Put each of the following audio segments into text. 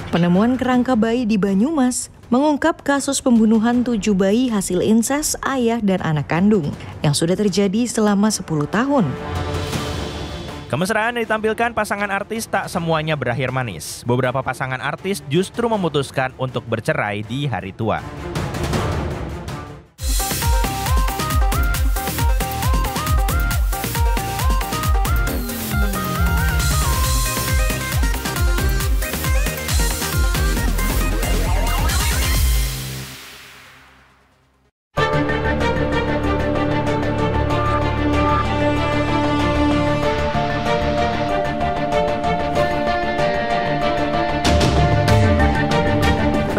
Penemuan kerangka bayi di Banyumas mengungkap kasus pembunuhan 7 bayi hasil insest ayah dan anak kandung yang sudah terjadi selama 10 tahun. Kemesraan yang ditampilkan pasangan artis tak semuanya berakhir manis. Beberapa pasangan artis justru memutuskan untuk bercerai di hari tua.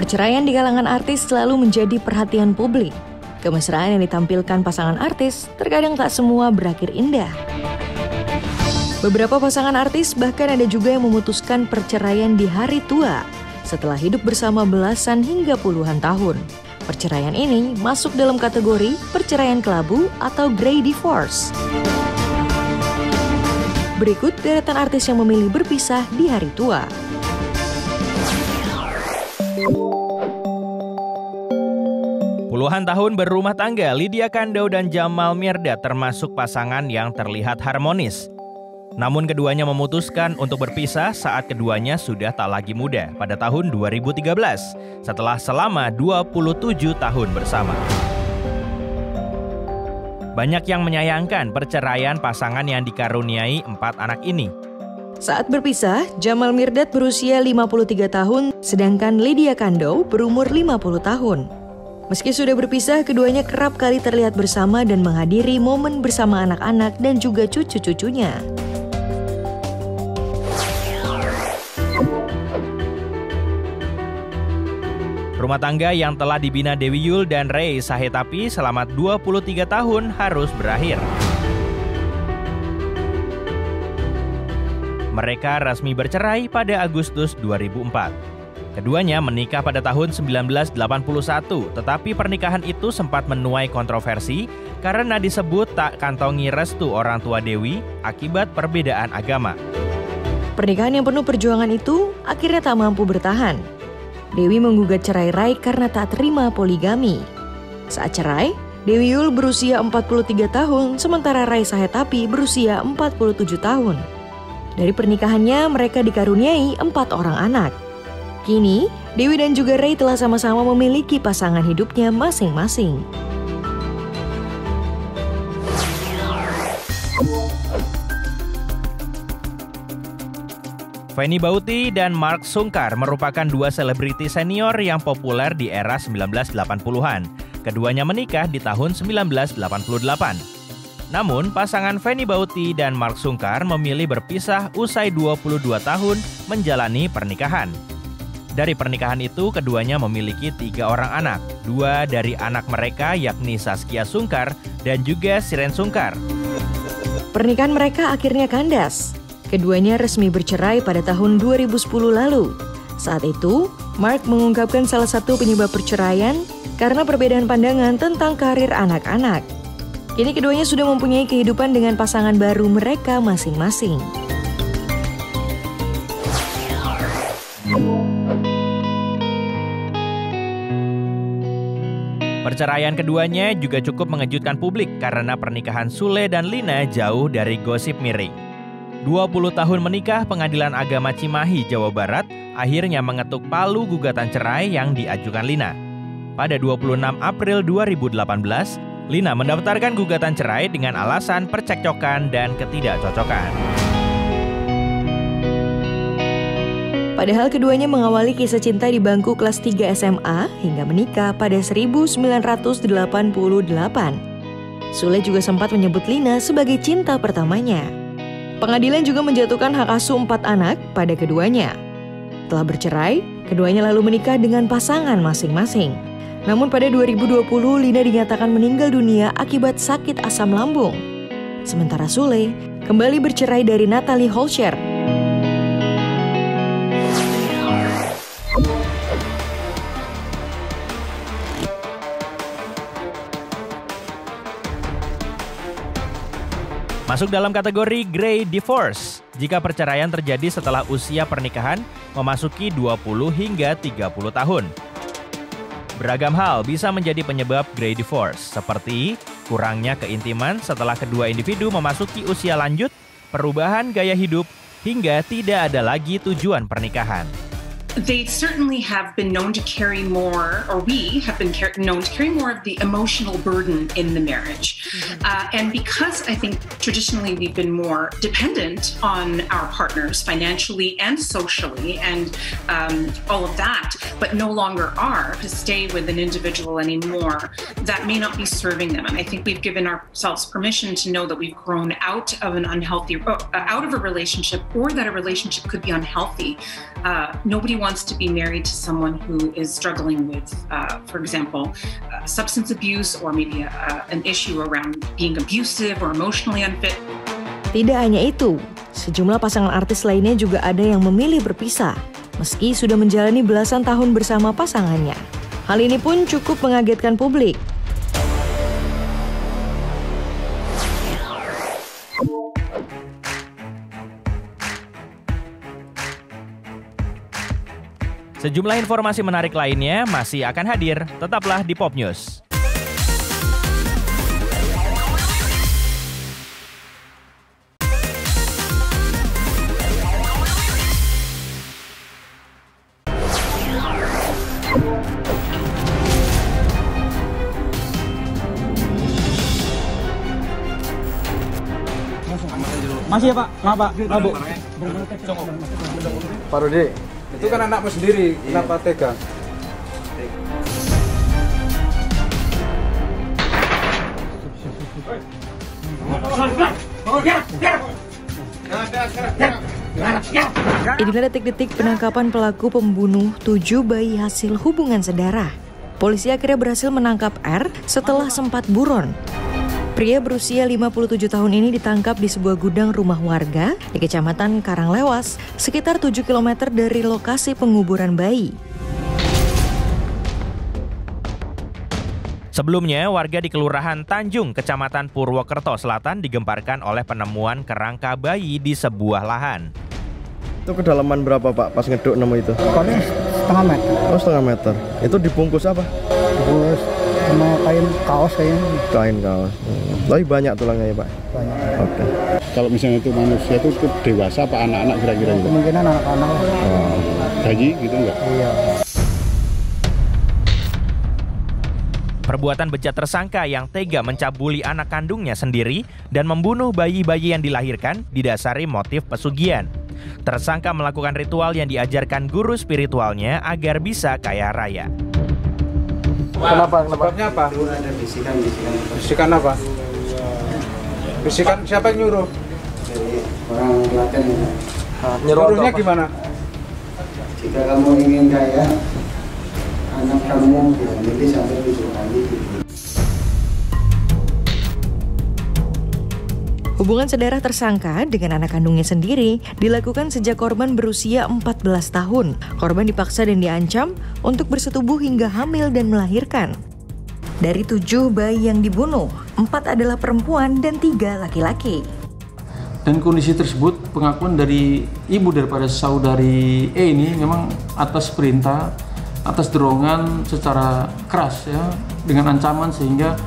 Perceraian di kalangan artis selalu menjadi perhatian publik. Kemesraan yang ditampilkan pasangan artis terkadang tak semua berakhir indah. Beberapa pasangan artis bahkan ada juga yang memutuskan perceraian di hari tua setelah hidup bersama belasan hingga puluhan tahun. Perceraian ini masuk dalam kategori perceraian kelabu atau grey divorce. Berikut deretan artis yang memilih berpisah di hari tua. Puluhan tahun berumah tangga, Lydia Kandou dan Jamal Mirdad termasuk pasangan yang terlihat harmonis. Namun keduanya memutuskan untuk berpisah saat keduanya sudah tak lagi muda pada tahun 2013 setelah selama 27 tahun bersama. Banyak yang menyayangkan perceraian pasangan yang dikaruniai 4 anak ini. Saat berpisah, Jamal Mirdad berusia 53 tahun, sedangkan Lydia Kandou berumur 50 tahun. Meski sudah berpisah, keduanya kerap kali terlihat bersama dan menghadiri momen bersama anak-anak dan juga cucu-cucunya. Rumah tangga yang telah dibina Dewi Yull dan Ray Sahetapi selama 23 tahun harus berakhir. Mereka resmi bercerai pada Agustus 2004. Keduanya menikah pada tahun 1981, tetapi pernikahan itu sempat menuai kontroversi karena disebut tak kantongi restu orang tua Dewi akibat perbedaan agama. Pernikahan yang penuh perjuangan itu akhirnya tak mampu bertahan. Dewi menggugat cerai Ray karena tak terima poligami. Saat cerai, Dewi Yull berusia 43 tahun, sementara Ray Sahetapi berusia 47 tahun. Dari pernikahannya, mereka dikaruniai 4 orang anak. Kini, Dewi dan juga Ray telah sama-sama memiliki pasangan hidupnya masing-masing. Fanny Bauti dan Mark Sungkar merupakan 2 selebriti senior yang populer di era 1980-an. Keduanya menikah di tahun 1988. Namun, pasangan Fanny Bauti dan Mark Sungkar memilih berpisah usai 22 tahun menjalani pernikahan. Dari pernikahan itu, keduanya memiliki 3 orang anak. 2 dari anak mereka yakni Saskia Sungkar dan juga Siren Sungkar. Pernikahan mereka akhirnya kandas. Keduanya resmi bercerai pada tahun 2010 lalu. Saat itu, Mark mengungkapkan salah satu penyebab perceraian karena perbedaan pandangan tentang karir anak-anak. Kini keduanya sudah mempunyai kehidupan dengan pasangan baru mereka masing-masing. Perceraian keduanya juga cukup mengejutkan publik karena pernikahan Sule dan Lina jauh dari gosip miring. 20 tahun menikah, Pengadilan Agama Cimahi, Jawa Barat akhirnya mengetuk palu gugatan cerai yang diajukan Lina. Pada 26 April 2018, Lina mendaftarkan gugatan cerai dengan alasan percekcokan dan ketidakcocokan. Padahal keduanya mengawali kisah cinta di bangku kelas 3 SMA hingga menikah pada 1988. Sule juga sempat menyebut Lina sebagai cinta pertamanya. Pengadilan juga menjatuhkan hak asuh 4 anak pada keduanya. Setelah bercerai, keduanya lalu menikah dengan pasangan masing-masing. Namun pada 2020, Lina dinyatakan meninggal dunia akibat sakit asam lambung. Sementara Sule kembali bercerai dari Natalie Holscher. Masuk dalam kategori Grey Divorce jika perceraian terjadi setelah usia pernikahan memasuki 20 hingga 30 tahun. Beragam hal bisa menjadi penyebab Grey Divorce, seperti kurangnya keintiman setelah kedua individu memasuki usia lanjut, perubahan gaya hidup, hingga tidak ada lagi tujuan pernikahan. They certainly have been known to carry more, or we have been known to carry more of the emotional burden in the marriage. And because I think traditionally we've been more dependent on our partners financially and socially and all of that, but no longer are to stay with an individual anymore, that may not be serving them. And I think we've given ourselves permission to know that we've grown out of an unhealthy, out of a relationship, or that a relationship could be unhealthy. Nobody wants to be married to someone who is struggling with, for example, substance abuse or maybe an issue around being abusive or emotionally unfit. Tidak hanya itu, sejumlah pasangan artis lainnya juga ada yang memilih berpisah, meski sudah menjalani belasan tahun bersama pasangannya. Hal ini pun cukup mengagetkan publik. Sejumlah informasi menarik lainnya masih akan hadir, tetaplah di Pop News. Masih ya Pak? Maaf Pak, Bu. Pak Rudi, itu kan anakmu sendiri, kenapa tega? Inilah detik-detik penangkapan pelaku pembunuh 7 bayi hasil hubungan sedara. Polisi akhirnya berhasil menangkap R setelah sempat buron. Pria berusia 57 tahun ini ditangkap di sebuah gudang rumah warga di Kecamatan Karanglewas, sekitar 7 km dari lokasi penguburan bayi. Sebelumnya, warga di Kelurahan Tanjung, Kecamatan Purwokerto Selatan digemparkan oleh penemuan kerangka bayi di sebuah lahan. Itu kedalaman berapa Pak pas ngeduk nemu itu? Paling setengah meter. Oh, setengah meter. Itu dibungkus apa? Dibungkus sama kain kaos kayaknya. Kain kaos. Tapi banyak tulangnya ya Pak? Banyak. Oke. Kalau misalnya itu manusia itu dewasa apa anak-anak kira-kira gitu? Kemungkinan anak-anak. Oh, bayi gitu enggak? Iya. Perbuatan bejat tersangka yang tega mencabuli anak kandungnya sendiri dan membunuh bayi-bayi yang dilahirkan didasari motif pesugihan. Tersangka melakukan ritual yang diajarkan guru spiritualnya agar bisa kaya raya. Kenapa? Sebabnya apa? Ada bisikan-bisikan. Bisikan apa? Bisikan siapa yang nyuruh? Dari orang Klaten. Nyuruhnya gimana? Jika kamu ingin kaya, anak kamu dihamili sampai 7 kali. Hubungan sedara tersangka dengan anak kandungnya sendiri dilakukan sejak korban berusia 14 tahun. Korban dipaksa dan diancam untuk bersetubuh hingga hamil dan melahirkan. Dari 7 bayi yang dibunuh, 4 adalah perempuan dan 3 laki-laki. Dan kondisi tersebut, pengakuan dari ibu daripada saudari E ini memang atas perintah, atas dorongan secara keras ya, dengan ancaman sehingga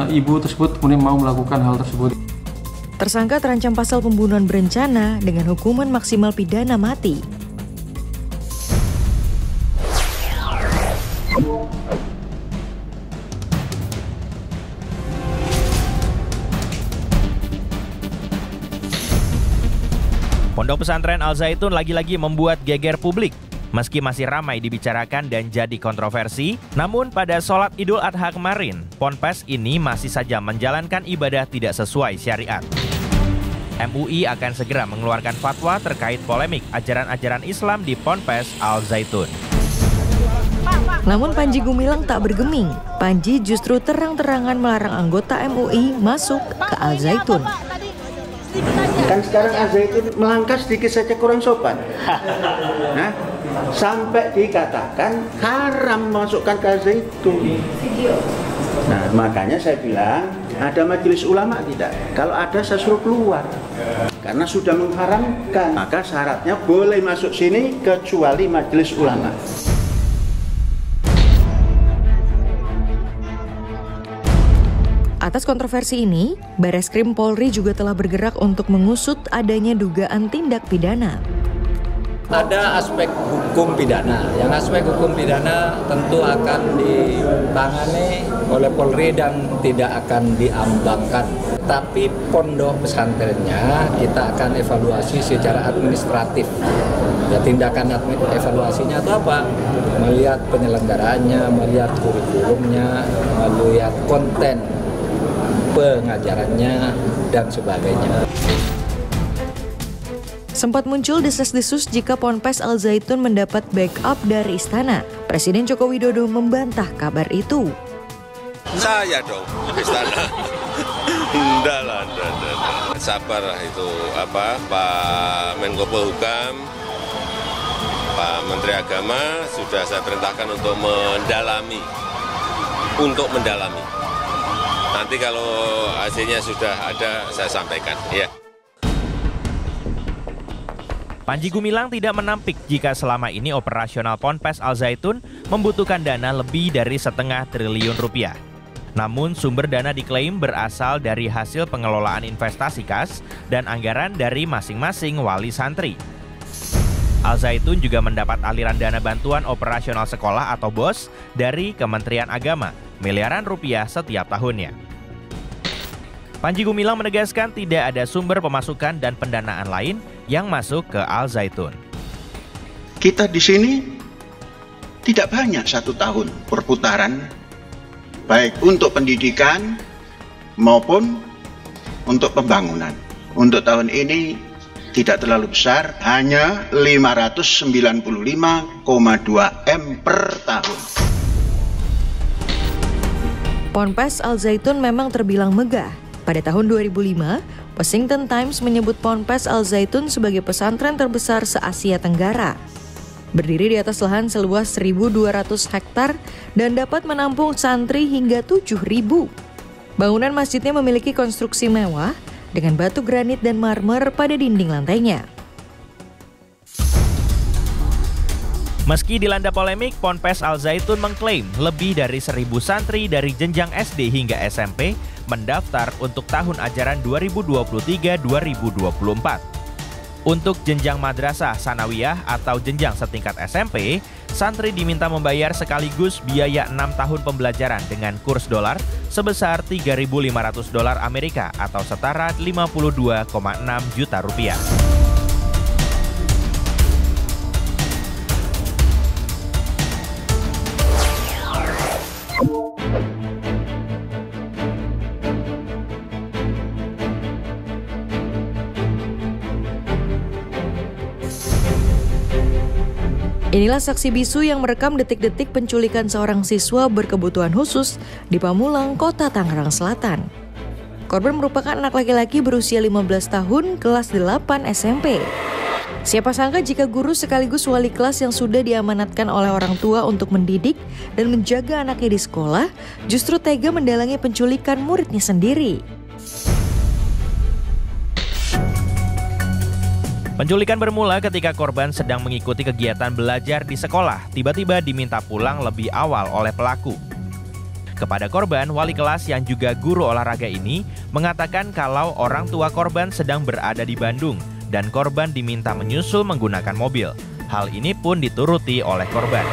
ibu tersebut kemudian mau melakukan hal tersebut. Tersangka terancam pasal pembunuhan berencana dengan hukuman maksimal pidana mati. Pondok Pesantren Al Zaitun lagi-lagi membuat geger publik. Meski masih ramai dibicarakan dan jadi kontroversi, namun pada sholat Idul Adha kemarin, Ponpes ini masih saja menjalankan ibadah tidak sesuai syariat. MUI akan segera mengeluarkan fatwa terkait polemik ajaran-ajaran Islam di Ponpes Al Zaitun. Namun Panji Gumilang tak bergeming. Panji justru terang-terangan melarang anggota MUI masuk ke Al Zaitun. Kan sekarang Al Zaitun melangkah sedikit saja kurang sopan. Nah, sampai dikatakan haram masukkan ke Al Zaitun. Nah, makanya saya bilang, ada majelis ulama tidak? Kalau ada saya suruh keluar. Karena sudah mengharamkan, maka syaratnya boleh masuk sini kecuali majelis ulama. Atas kontroversi ini, Bareskrim Polri juga telah bergerak untuk mengusut adanya dugaan tindak pidana. Ada aspek hukum pidana. Yang aspek hukum pidana tentu akan ditangani oleh Polri dan tidak akan diambangkan. Tapi pondok pesantrennya kita akan evaluasi secara administratif. Ya, tindakan evaluasinya itu apa? Melihat penyelenggaraannya, melihat kurikulumnya, melihat konten pengajarannya, dan sebagainya. Sempat muncul desas-desus jika Ponpes Al Zaitun mendapat backup dari istana. Presiden Joko Widodo membantah kabar itu. Saya dong, istana. Enggak lah. Sabar lah itu Pak Menko Polhukam, Pak Menteri Agama sudah saya perintahkan untuk mendalami. Nanti kalau hasilnya sudah ada saya sampaikan. Ya. Panji Gumilang tidak menampik jika selama ini operasional Ponpes Al Zaitun membutuhkan dana lebih dari setengah triliun rupiah. Namun sumber dana diklaim berasal dari hasil pengelolaan investasi kas dan anggaran dari masing-masing wali santri. Al Zaitun juga mendapat aliran dana bantuan operasional sekolah atau BOS dari Kementerian Agama, miliaran rupiah setiap tahunnya. Panji Gumilang menegaskan tidak ada sumber pemasukan dan pendanaan lain yang masuk ke Al Zaitun. Kita di sini tidak banyak 1 tahun perputaran, baik untuk pendidikan maupun untuk pembangunan. Untuk tahun ini tidak terlalu besar, hanya 595,2 M per tahun. Ponpes Al Zaitun memang terbilang megah. Pada tahun 2005, Washington Times menyebut Ponpes Al Zaitun sebagai pesantren terbesar se-Asia Tenggara. Berdiri di atas lahan seluas 1.200 hektar dan dapat menampung santri hingga 7.000. Bangunan masjidnya memiliki konstruksi mewah dengan batu granit dan marmer pada dinding lantainya. Meski dilanda polemik, Ponpes Al Zaitun mengklaim lebih dari 1.000 santri dari jenjang SD hingga SMP mendaftar untuk tahun ajaran 2023-2024. Untuk jenjang madrasah sanawiyah atau jenjang setingkat SMP, santri diminta membayar sekaligus biaya 6 tahun pembelajaran dengan kurs dolar sebesar $3.500 Amerika atau setara 52,6 juta rupiah. Inilah saksi bisu yang merekam detik-detik penculikan seorang siswa berkebutuhan khusus di Pamulang, Kota Tangerang Selatan. Korban merupakan anak laki-laki berusia 15 tahun, kelas 8 SMP. Siapa sangka jika guru sekaligus wali kelas yang sudah diamanatkan oleh orang tua untuk mendidik dan menjaga anaknya di sekolah, justru tega mendalangi penculikan muridnya sendiri. Penculikan bermula ketika korban sedang mengikuti kegiatan belajar di sekolah, tiba-tiba diminta pulang lebih awal oleh pelaku. Kepada korban, wali kelas yang juga guru olahraga ini mengatakan kalau orang tua korban sedang berada di Bandung dan korban diminta menyusul menggunakan mobil. Hal ini pun dituruti oleh korban.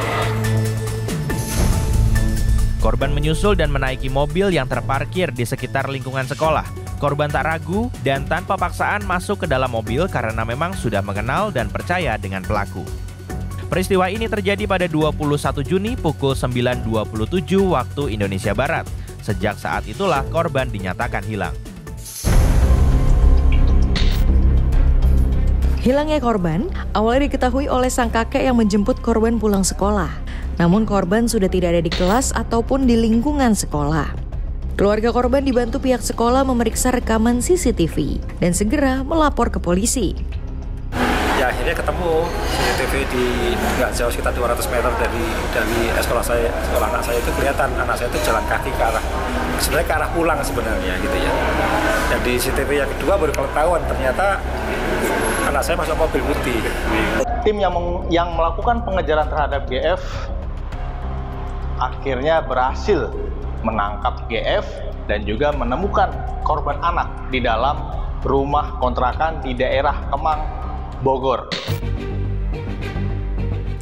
Korban menyusul dan menaiki mobil yang terparkir di sekitar lingkungan sekolah. Korban tak ragu dan tanpa paksaan masuk ke dalam mobil karena memang sudah mengenal dan percaya dengan pelaku. Peristiwa ini terjadi pada 21 Juni pukul 9.27 waktu Indonesia Barat. Sejak saat itulah korban dinyatakan hilang. Hilangnya korban awalnya diketahui oleh sang kakek yang menjemput korban pulang sekolah. Namun korban sudah tidak ada di kelas ataupun di lingkungan sekolah. Keluarga korban dibantu pihak sekolah memeriksa rekaman CCTV dan segera melapor ke polisi. Ya akhirnya ketemu CCTV di nggak jauh sekitar 200 meter dari sekolah anak saya itu kelihatan anak saya itu jalan kaki ke arah pulang sebenarnya gitu ya. Dan di CCTV yang kedua baru ketahuan ternyata anak saya masuk mobil putih. Tim yang melakukan pengejaran terhadap GF akhirnya berhasil menangkap GF dan juga menemukan korban anak di dalam rumah kontrakan di daerah Kemang, Bogor.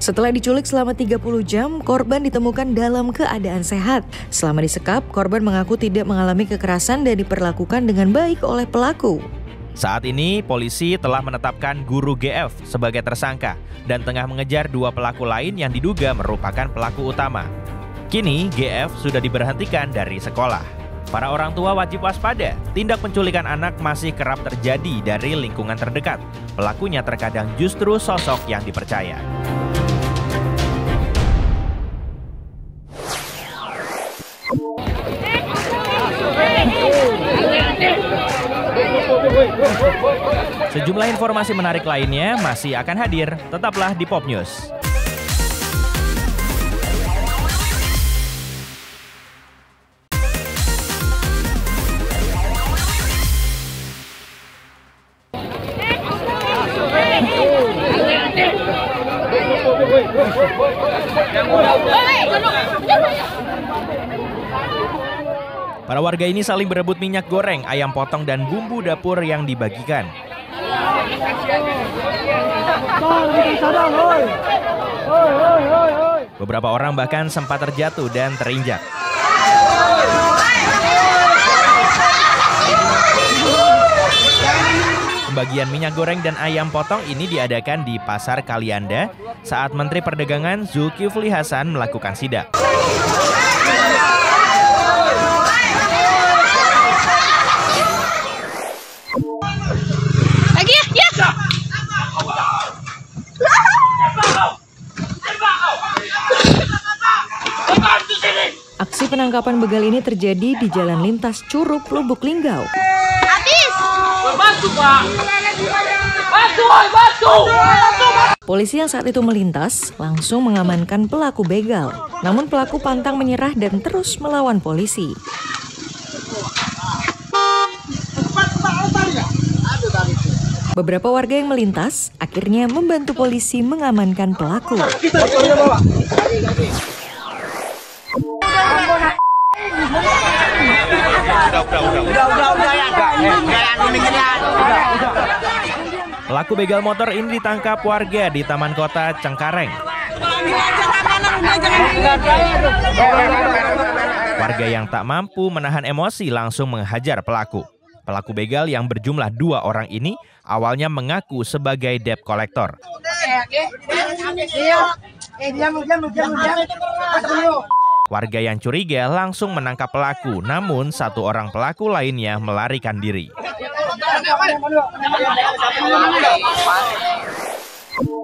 Setelah diculik selama 30 jam, korban ditemukan dalam keadaan sehat. Selama disekap, korban mengaku tidak mengalami kekerasan dan diperlakukan dengan baik oleh pelaku. Saat ini, polisi telah menetapkan guru GF sebagai tersangka dan tengah mengejar 2 pelaku lain yang diduga merupakan pelaku utama. Kini, GF sudah diberhentikan dari sekolah. Para orang tua wajib waspada, tindak penculikan anak masih kerap terjadi dari lingkungan terdekat. Pelakunya terkadang justru sosok yang dipercaya. Sejumlah informasi menarik lainnya masih akan hadir, tetaplah di Pop News. Para warga ini saling berebut minyak goreng, ayam potong, dan bumbu dapur yang dibagikan. Beberapa orang bahkan sempat terjatuh dan terinjak. Pembagian minyak goreng dan ayam potong ini diadakan di Pasar Kalianda saat Menteri Perdagangan Zulkifli Hasan melakukan sidak. Aksi penangkapan begal ini terjadi di Jalan Lintas Curug, Lubuk Linggau. Polisi yang saat itu melintas langsung mengamankan pelaku begal. Namun pelaku pantang menyerah dan terus melawan polisi. Beberapa warga yang melintas akhirnya membantu polisi mengamankan pelaku. Pelaku begal motor ini ditangkap warga di Taman Kota Cengkareng. Warga yang tak mampu menahan emosi langsung menghajar pelaku. Pelaku begal yang berjumlah 2 orang ini awalnya mengaku sebagai debt collector. Warga yang curiga langsung menangkap pelaku, namun 1 orang pelaku lainnya melarikan diri.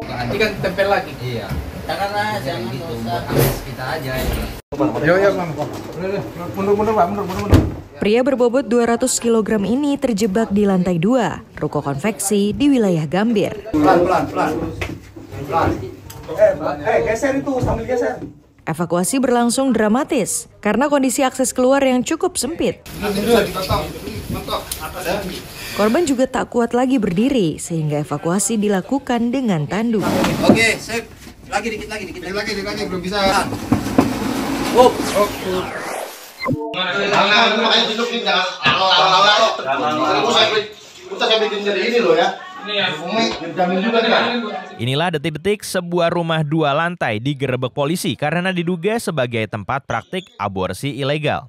Nanti kan tempel lagi. Iya. Jangan gitu, buat kita aja. Mundur, Pak. Pria berbobot 200 kg ini terjebak di lantai 2 ruko konveksi di wilayah Gambir. Pelan. Geser itu, sambil geser. Evakuasi berlangsung dramatis karena kondisi akses keluar yang cukup sempit. Korban juga tak kuat lagi berdiri sehingga evakuasi dilakukan dengan tandu. Oke, sip. Lagi dikit lagi, belum bisa. Inilah detik-detik sebuah rumah 2 lantai digerebek polisi karena diduga sebagai tempat praktik aborsi ilegal.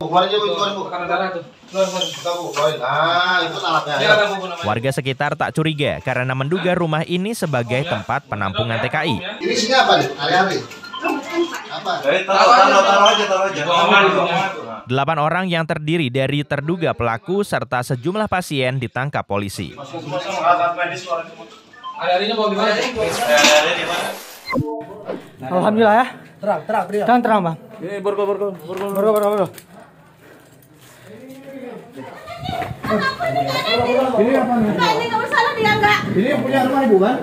Warga sekitar tak curiga karena menduga rumah ini sebagai tempat penampungan TKI. Ini sini apa nih? Hari-hari. 8 orang yang terdiri dari terduga pelaku serta sejumlah pasien ditangkap polisi. Alhamdulillah ya. Terang Bang. Ini borgol. Ini apa nih? Ini punya rumah Ibu kan?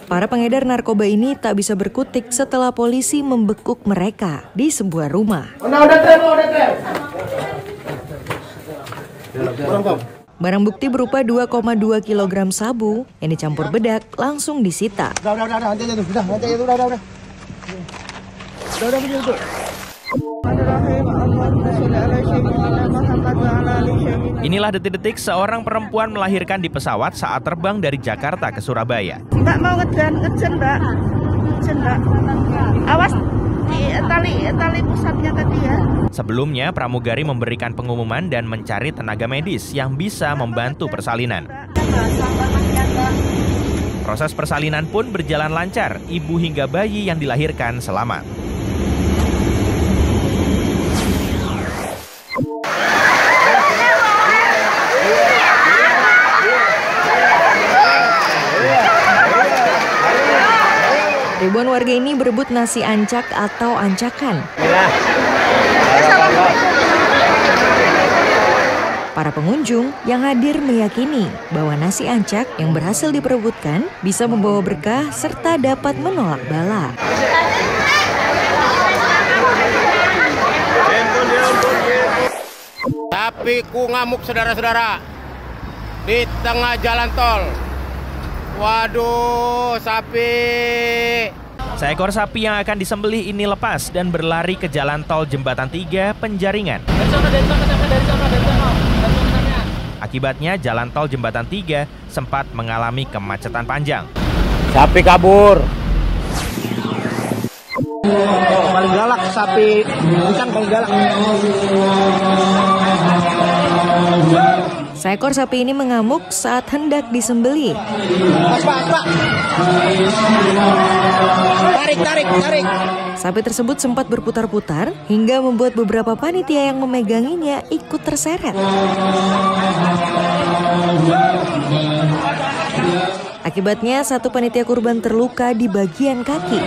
Para pengedar narkoba ini tak bisa berkutik setelah polisi membekuk mereka di sebuah rumah. Barang bukti berupa 2,2 kg sabu yang dicampur bedak langsung disita. Inilah detik-detik seorang perempuan melahirkan di pesawat saat terbang dari Jakarta ke Surabaya. Mbak mau ngejen mbak. Awas tali pusatnya tadi ya. Sebelumnya, pramugari memberikan pengumuman dan mencari tenaga medis yang bisa membantu persalinan. Proses persalinan pun berjalan lancar, ibu hingga bayi yang dilahirkan selamat. Ribuan warga ini berebut nasi ancak atau ancakan. Para pengunjung yang hadir meyakini bahwa nasi ancak yang berhasil diperebutkan bisa membawa berkah serta dapat menolak bala. Sapiku ngamuk saudara-saudara di tengah jalan tol. Waduh, sapi. Seekor sapi yang akan disembelih ini lepas dan berlari ke jalan tol Jembatan 3 Penjaringan. Akibatnya jalan tol Jembatan 3 sempat mengalami kemacetan panjang. Sapi kabur. Paling galak sapi, bukan paling galak. Seekor sapi ini mengamuk saat hendak disembelih. Tarik. Sapi tersebut sempat berputar-putar hingga membuat beberapa panitia yang memeganginya ikut terseret. Akibatnya satu panitia kurban terluka di bagian kaki.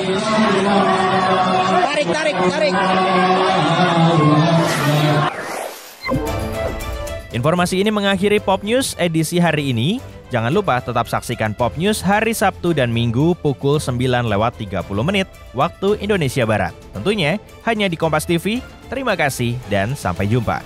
Tarik. Informasi ini mengakhiri Pop News edisi hari ini. Jangan lupa tetap saksikan Pop News hari Sabtu dan Minggu pukul 9:30 waktu Indonesia Barat. Tentunya hanya di Kompas TV. Terima kasih dan sampai jumpa.